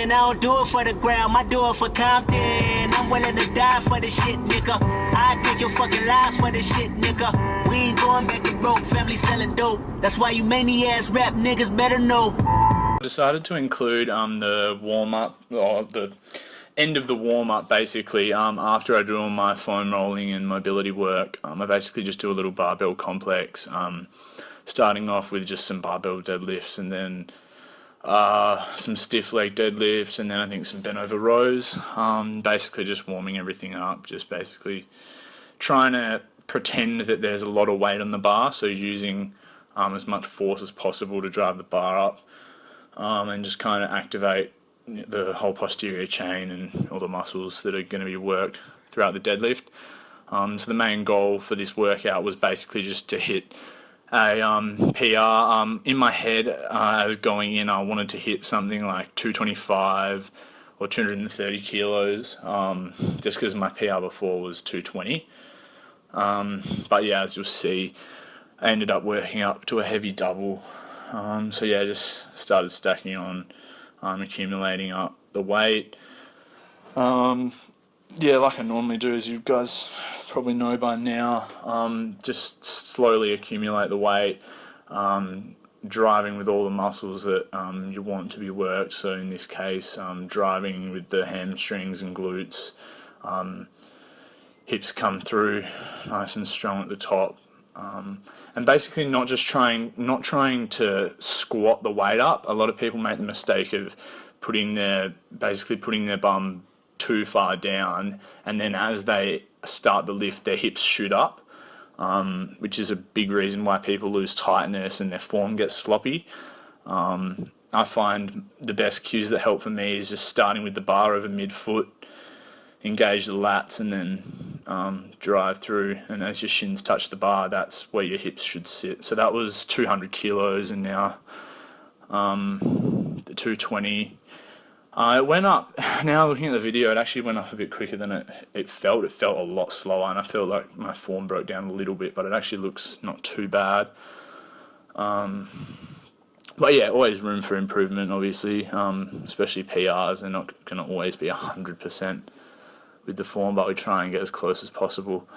And I don't do it for the gram, I do it for Compton. I'm willing to die for the shit, nigga. I take your fucking life for the shit, nigga. We ain't going back to broke, family selling dope. That's why you many ass rap niggas better know. I decided to include the warm-up, or the end of the warm-up basically, after I do all my foam rolling and mobility work. I basically just do a little barbell complex, starting off with just some barbell deadlifts, and then some stiff leg deadlifts, and then I think some bent over rows. Basically just warming everything up, just basically trying to pretend that there's a lot of weight on the bar, so using as much force as possible to drive the bar up, and just kind of activate the whole posterior chain and all the muscles that are going to be worked throughout the deadlift. So the main goal for this workout was basically just to hit a PR. In my head, I was going in, I wanted to hit something like 225 or 230 kilos, just because my PR before was 220. But yeah, as you'll see, I ended up working up to a heavy double. So yeah, just started stacking on, accumulating up the weight. Yeah, like I normally do, as you guys probably know by now, just slowly accumulate the weight, driving with all the muscles that you want to be worked. So in this case, driving with the hamstrings and glutes, hips come through nice and strong at the top, and basically not trying to squat the weight up. A lot of people make the mistake of putting their bum too far down, and then as they start the lift, their hips shoot up, which is a big reason why people lose tightness and their form gets sloppy. I find the best cues that help for me is just starting with the bar over mid-foot, engage the lats, and then drive through, and as your shins touch the bar, that's where your hips should sit. So that was 200 kilos, and now the 220. It went up. Now looking at the video, it actually went up a bit quicker than it felt. It felt a lot slower, and I felt like my form broke down a little bit, but it actually looks not too bad. But yeah, always room for improvement, obviously, especially PRs. They're not going to always be 100% with the form, but we try and get as close as possible.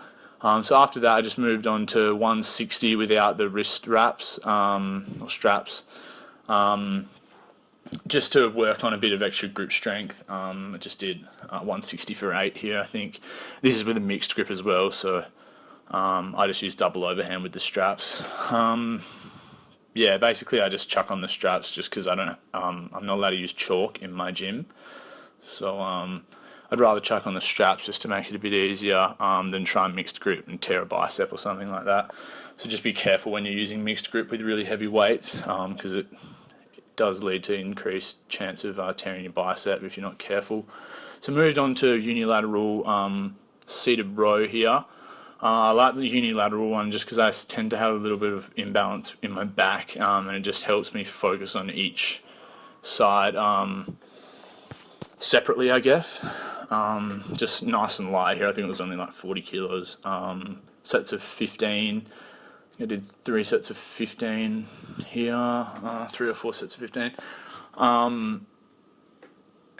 So after that, I just moved on to 160 without the wrist wraps, or straps, just to work on a bit of extra grip strength. I just did 160 for 8 here, I think. This is with a mixed grip as well, so I just use double overhand with the straps. Yeah, basically I just chuck on the straps just because I'm not allowed to use chalk in my gym, so I'd rather chuck on the straps just to make it a bit easier than try and mixed grip and tear a bicep or something like that. So just be careful when you're using mixed grip with really heavy weights, because it does lead to increased chance of tearing your bicep if you're not careful. So moved on to unilateral seated row here. I like the unilateral one just because I tend to have a little bit of imbalance in my back, and it just helps me focus on each side separately, I guess. Just nice and light here. I think it was only like 40 kilos. Sets of 15. I did 3 sets of 15 here, 3 or 4 sets of 15.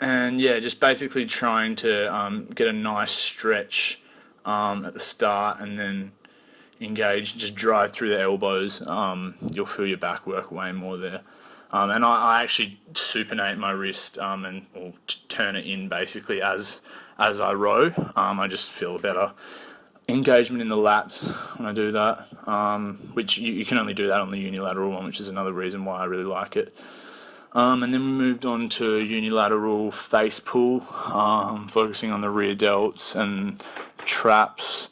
And yeah, just basically trying to get a nice stretch at the start, and then engage, just drive through the elbows. You'll feel your back work way more there. And I actually supinate my wrist or turn it in basically as I row. I just feel a better engagement in the lats when I do that, which you can only do that on the unilateral one, which is another reason why I really like it. And then we moved on to unilateral face pull, focusing on the rear delts and traps.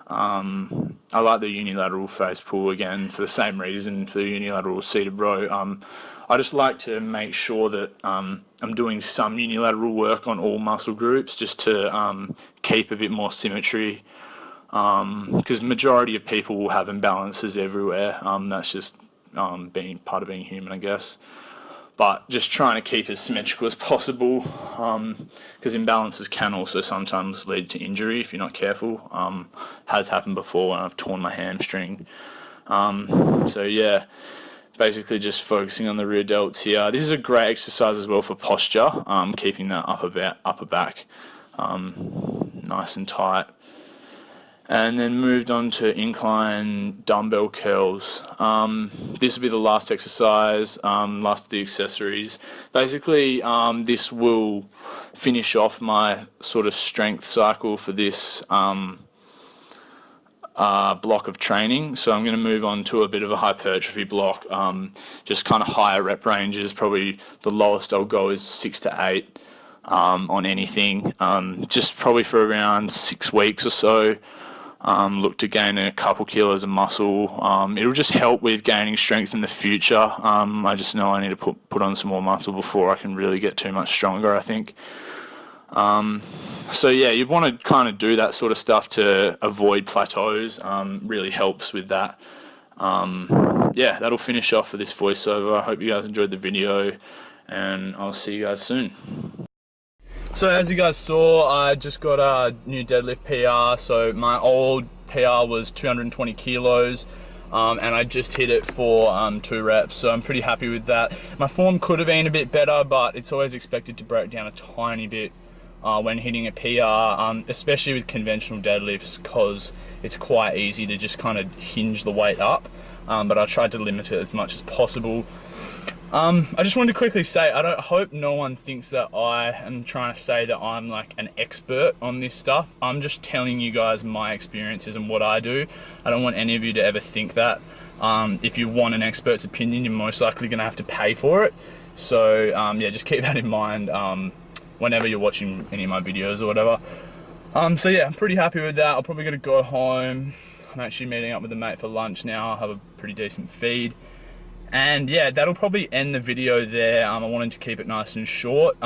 I like the unilateral face pull again for the same reason for the unilateral seated row. I just like to make sure that I'm doing some unilateral work on all muscle groups just to keep a bit more symmetry, because majority of people will have imbalances everywhere. That's just being part of being human, I guess. But just trying to keep as symmetrical as possible, because imbalances can also sometimes lead to injury if you're not careful. Has happened before when I've torn my hamstring. So yeah, basically just focusing on the rear delts here. This is a great exercise as well for posture, keeping that upper back nice and tight. And then moved on to incline dumbbell curls. This will be the last exercise, last of the accessories. Basically, this will finish off my sort of strength cycle for this block of training. So I'm going to move on to a bit of a hypertrophy block, just kind of higher rep ranges. Probably the lowest I'll go is 6 to 8 on anything, just probably for around 6 weeks or so. Look to gain a couple kilos of muscle. It'll just help with gaining strength in the future. I just know I need to put on some more muscle before I can really get too much stronger, I think. So yeah, you want to kind of do that sort of stuff to avoid plateaus. Really helps with that. Yeah, that'll finish off for this voiceover. I hope you guys enjoyed the video, and I'll see you guys soon. So as you guys saw, I just got a new deadlift PR. So my old PR was 220 kilos, and I just hit it for 2 reps. So I'm pretty happy with that. My form could have been a bit better, but it's always expected to break down a tiny bit when hitting a PR, especially with conventional deadlifts, because it's quite easy to just kind of hinge the weight up. But I tried to limit it as much as possible. I just wanted to quickly say, I hope no one thinks that I am trying to say that I'm like an expert on this stuff. I'm just telling you guys my experiences and what I do. I don't want any of you to ever think that. If you want an expert's opinion, you're most likely going to have to pay for it. So yeah, just keep that in mind whenever you're watching any of my videos or whatever. So yeah, I'm pretty happy with that. I'm probably going to go home. I'm actually meeting up with a mate for lunch now. I'll have a pretty decent feed. And yeah, that'll probably end the video there. I wanted to keep it nice and short.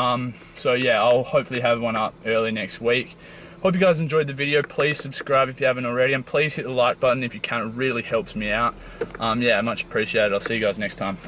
So yeah, I'll hopefully have one up early next week. Hope you guys enjoyed the video. Please subscribe if you haven't already, and please hit the like button if you can. It really helps me out. Yeah, much appreciated. I'll see you guys next time.